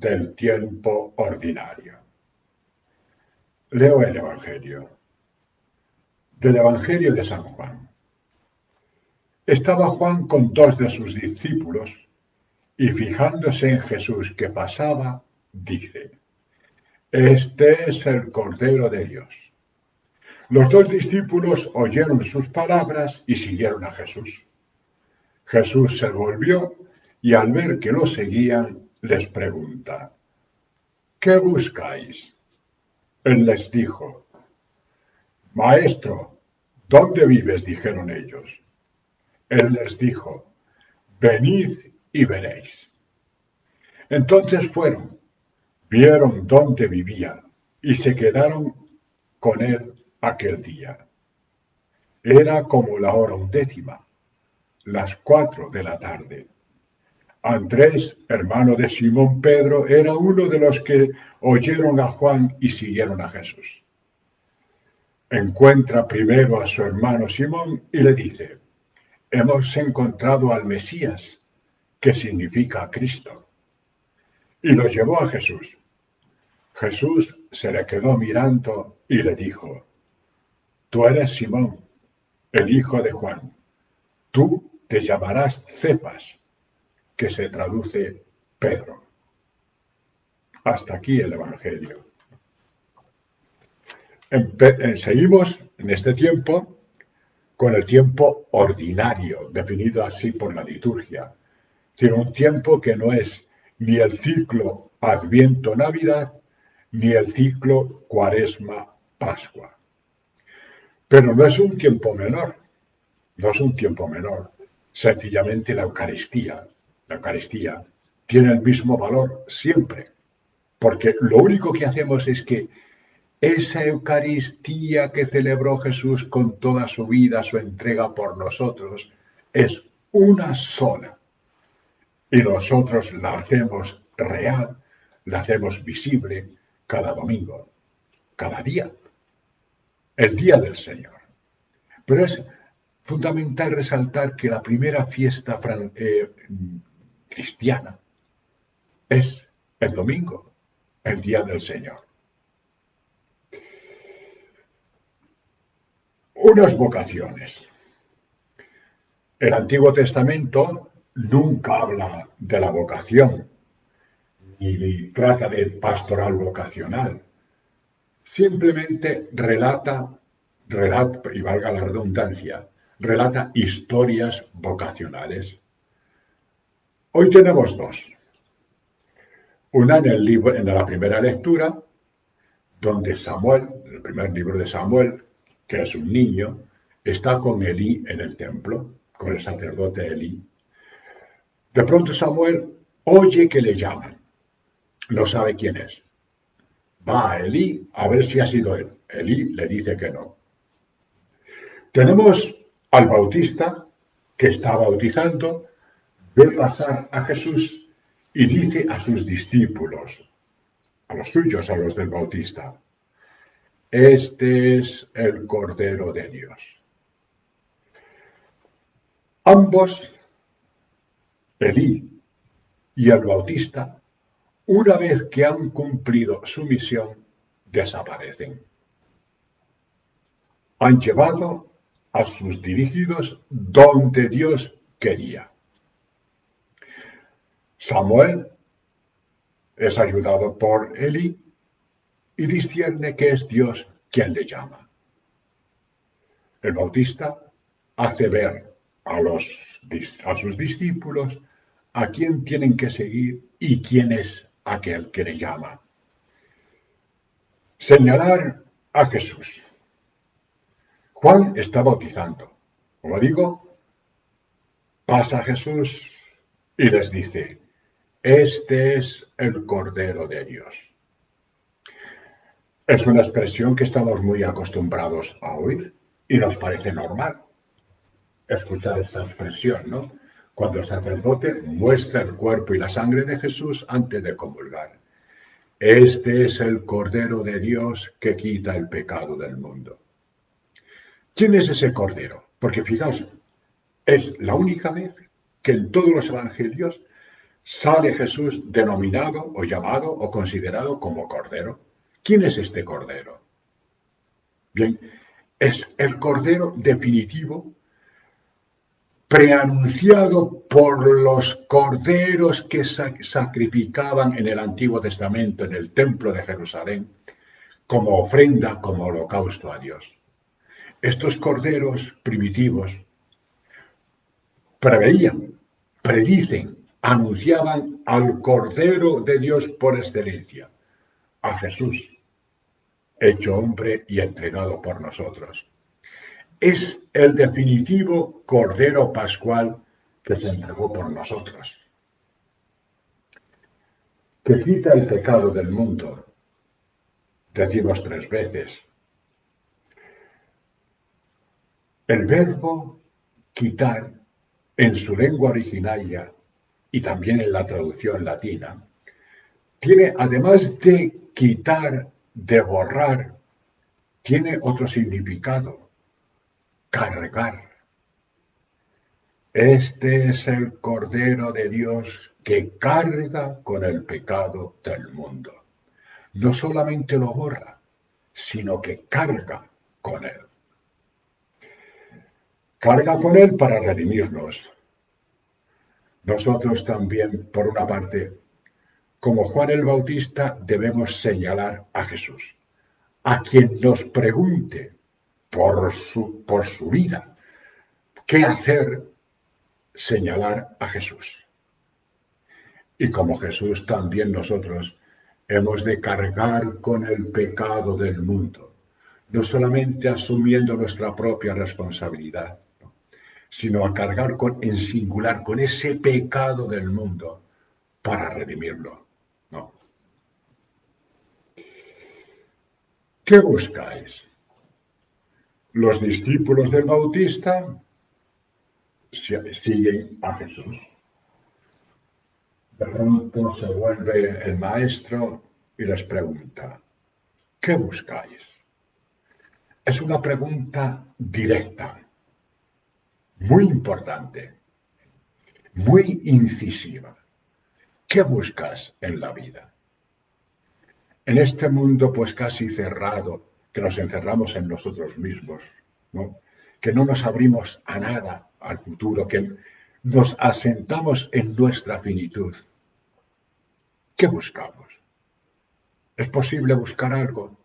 del tiempo ordinario. Leo el Evangelio. Del Evangelio de San Juan. Estaba Juan con dos de sus discípulos y fijándose en Jesús que pasaba, dice: Este es el Cordero de Dios. Los dos discípulos oyeron sus palabras y siguieron a Jesús. Jesús se volvió y al ver que lo seguían, les pregunta: ¿Qué buscáis? Él les dijo: Maestro, ¿dónde vives? Dijeron ellos. Él les dijo: Venid y veréis. Entonces fueron, vieron dónde vivía y se quedaron con él aquel día. Era como la hora 11, las 4 de la tarde. Andrés, hermano de Simón Pedro, era uno de los que oyeron a Juan y siguieron a Jesús. Encuentra primero a su hermano Simón y le dice: Hemos encontrado al Mesías, que significa Cristo. Y lo llevó a Jesús. Jesús se le quedó mirando y le dijo: Tú eres Simón, el hijo de Juan. Tú te llamarás Cefas, que se traduce Pedro. Hasta aquí el Evangelio. Seguimos en este tiempo con el tiempo ordinario, definido así por la liturgia. Tiene un tiempo que no es ni el ciclo Adviento-Navidad, ni el ciclo Cuaresma-Pascua. Pero no es un tiempo menor, no es un tiempo menor. Sencillamente la Eucaristía tiene el mismo valor siempre, porque lo único que hacemos es que esa Eucaristía que celebró Jesús con toda su vida, su entrega por nosotros, es una sola. Y nosotros la hacemos real, la hacemos visible cada domingo, cada día, el día del Señor. Pero es fundamental resaltar que la primera fiesta cristiana es el domingo, el día del Señor. Unas vocaciones. El Antiguo Testamento nunca habla de la vocación, ni trata de pastoral vocacional. Simplemente relata, y valga la redundancia, relata historias vocacionales. Hoy tenemos dos. Una en la primera lectura, donde Samuel, el primer libro de Samuel, que es un niño, está con Elí en el templo, con el sacerdote Elí. De pronto Samuel oye que le llaman. No sabe quién es. Va a Elí a ver si ha sido él. Elí le dice que no. Tenemos al bautista que está bautizando, ve pasar a Jesús y dice a sus discípulos, a los suyos, a los del bautista: Este es el Cordero de Dios. Ambos, Elí y el bautista, una vez que han cumplido su misión, desaparecen. Han llevado a sus dirigidos donde Dios quería. Samuel es ayudado por Elí y discierne que es Dios quien le llama. El bautista hace ver a sus discípulos a quién tienen que seguir y quién es aquel que le llama. Señalar a Jesús. Juan está bautizando. Como digo, pasa Jesús y les dice: Este es el Cordero de Dios. Es una expresión que estamos muy acostumbrados a oír y nos parece normal escuchar esta expresión, ¿no? Cuando el sacerdote muestra el cuerpo y la sangre de Jesús antes de comulgar. Este es el Cordero de Dios que quita el pecado del mundo. ¿Quién es ese Cordero? Porque fijaos, es la única vez que en todos los evangelios sale Jesús denominado o llamado o considerado como Cordero. ¿Quién es este Cordero? Bien, es el Cordero definitivo, preanunciado por los corderos que sacrificaban en el Antiguo Testamento en el Templo de Jerusalén como ofrenda, como holocausto a Dios. Estos corderos primitivos preveían, predicen, anunciaban al Cordero de Dios por excelencia, a Jesús, hecho hombre y entregado por nosotros. Es el definitivo Cordero Pascual que se entregó por nosotros, que quita el pecado del mundo. Decimos 3 veces. El verbo quitar en su lengua originaria y también en la traducción latina, tiene, además de quitar, de borrar, tiene otro significado: cargar. Este es el Cordero de Dios que carga con el pecado del mundo. No solamente lo borra, sino que carga con él. Carga con él para redimirnos. Nosotros también, por una parte, como Juan el Bautista, debemos señalar a Jesús. A quien nos pregunte por su vida qué hacer, señalar a Jesús. Y como Jesús, también nosotros hemos de cargar con el pecado del mundo, no solamente asumiendo nuestra propia responsabilidad, ¿no?, sino a cargar en singular con ese pecado del mundo para redimirlo, ¿no? ¿Qué buscáis? Los discípulos del Bautista siguen a Jesús. De pronto se vuelve el maestro y les pregunta: ¿qué buscáis? Es una pregunta directa, muy importante, muy incisiva. ¿Qué buscas en la vida? En este mundo pues casi cerrado, que nos encerramos en nosotros mismos, ¿no?, que no nos abrimos a nada, al futuro, que nos asentamos en nuestra finitud. ¿Qué buscamos? ¿Es posible buscar algo?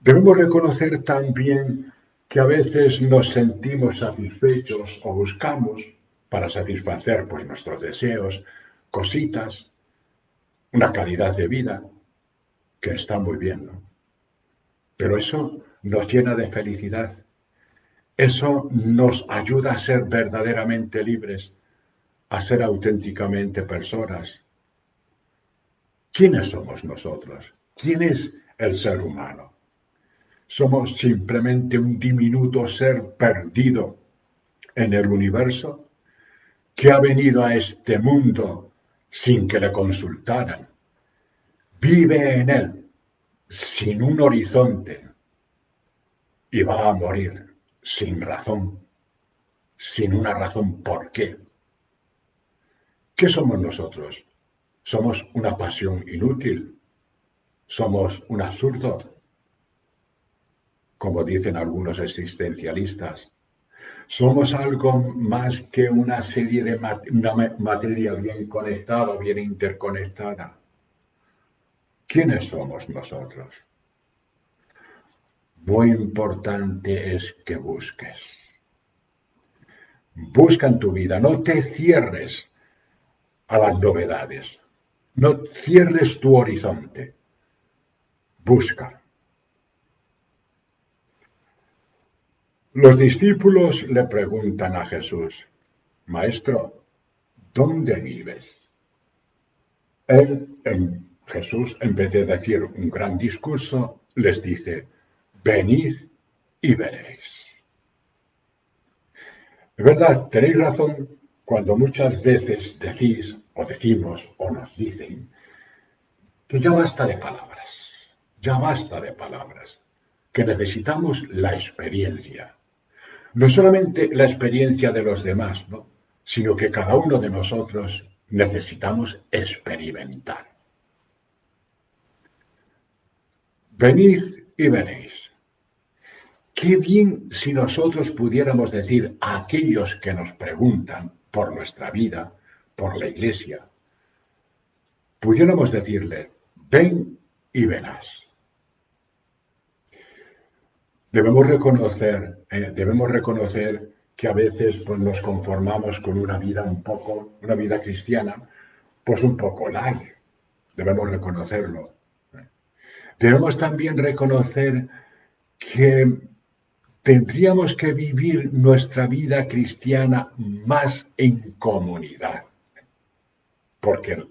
Debemos reconocer también que a veces nos sentimos satisfechos o buscamos, para satisfacer pues nuestros deseos, cositas, una calidad de vida que está muy bien, ¿no? Pero eso nos llena de felicidad. Eso nos ayuda a ser verdaderamente libres, a ser auténticamente personas. ¿Quiénes somos nosotros? ¿Quién es el ser humano? ¿Somos simplemente un diminuto ser perdido en el universo que ha venido a este mundo sin que le consultaran? Vive en él sin un horizonte y va a morir sin razón, sin una razón por qué. ¿Qué somos nosotros? ¿Somos una pasión inútil? ¿Somos un absurdo, como dicen algunos existencialistas? ¿Somos algo más que una serie de una materia bien conectada, bien interconectada? ¿Quiénes somos nosotros? Muy importante es que busques. Busca en tu vida, no te cierres a las novedades, no cierres tu horizonte. Busca. Los discípulos le preguntan a Jesús: Maestro, ¿dónde vives? Jesús, en vez de decir un gran discurso, les dice: venid y veréis. De verdad, tenéis razón cuando muchas veces decís, o decimos, o nos dicen, que ya basta de palabras, que necesitamos la experiencia. No solamente la experiencia de los demás, ¿no?, sino que cada uno de nosotros necesitamos experimentar. Venid y veréis. Qué bien si nosotros pudiéramos decir a aquellos que nos preguntan por nuestra vida, por la Iglesia, pudiéramos decirle, ven y verás. Debemos reconocer que a veces pues, nos conformamos con una vida cristiana, pues un poco light. Debemos reconocerlo. Debemos también reconocer que tendríamos que vivir nuestra vida cristiana más en comunidad, porque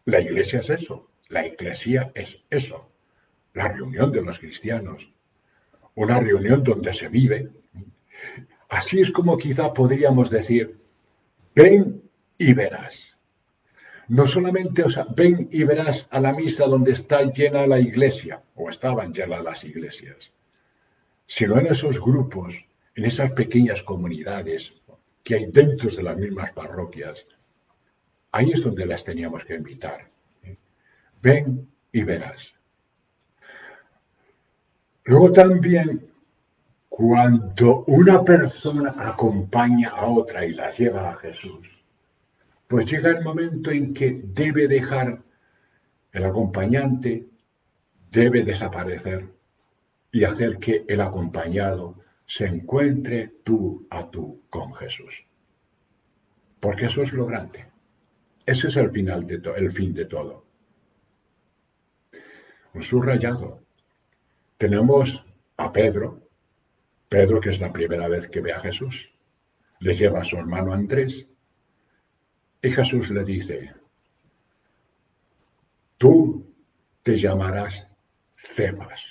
la iglesia es eso, la iglesia es eso, la reunión de los cristianos, una reunión donde se vive. Así es como quizá podríamos decir, ven y verás. No solamente, ven y verás a la misa donde está llena la iglesia, o estaban llenas las iglesias, sino en esos grupos, en esas pequeñas comunidades que hay dentro de las mismas parroquias. Ahí es donde las teníamos que invitar. Ven y verás. Luego también, cuando una persona acompaña a otra y la lleva a Jesús, pues llega el momento en que debe dejar el acompañante, debe desaparecer y hacer que el acompañado se encuentre tú a tú con Jesús. Porque eso es lo grande. Ese es el final el fin de todo. Un subrayado. Tenemos a Pedro que es la primera vez que ve a Jesús. Le lleva a su hermano Andrés y Jesús le dice, tú te llamarás Cefas.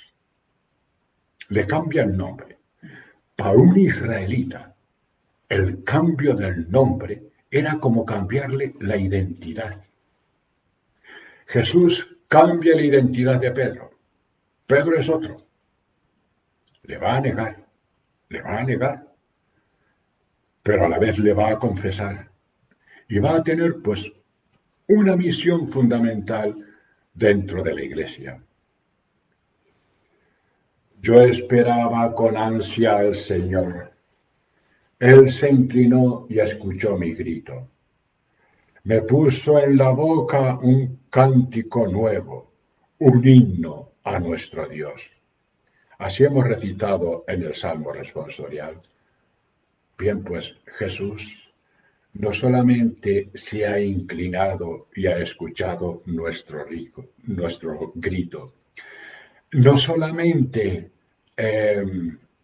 Le cambia el nombre. Para un israelita, el cambio del nombre era como cambiarle la identidad. Jesús cambia la identidad de Pedro. Pedro es otro. Le va a negar, pero a la vez le va a confesar. Y va a tener, pues, una misión fundamental dentro de la iglesia. Yo esperaba con ansia al Señor. Él se inclinó y escuchó mi grito. Me puso en la boca un cántico nuevo, un himno a nuestro Dios. Así hemos recitado en el Salmo responsorial. Bien, pues Jesús no solamente se ha inclinado y ha escuchado nuestro grito, no solamente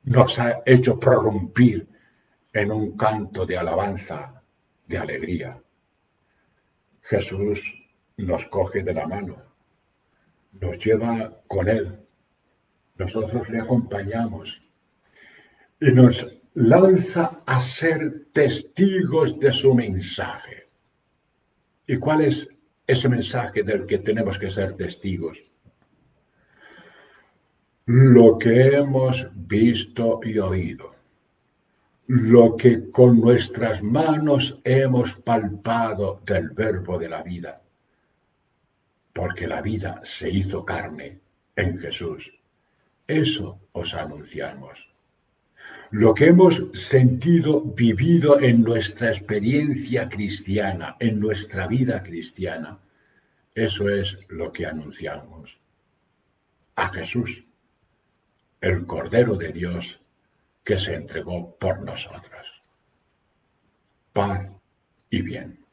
nos ha hecho prorrumpir en un canto de alabanza, de alegría. Jesús nos coge de la mano, nos lleva con Él, nosotros le acompañamos y nos lanza a ser testigos de su mensaje. ¿Y cuál es ese mensaje del que tenemos que ser testigos? Lo que hemos visto y oído, lo que con nuestras manos hemos palpado del verbo de la vida, porque la vida se hizo carne en Jesús. Eso os anunciamos. Lo que hemos sentido, vivido en nuestra experiencia cristiana, en nuestra vida cristiana, eso es lo que anunciamos. A Jesús, el Cordero de Dios que se entregó por nosotros. Paz y bien.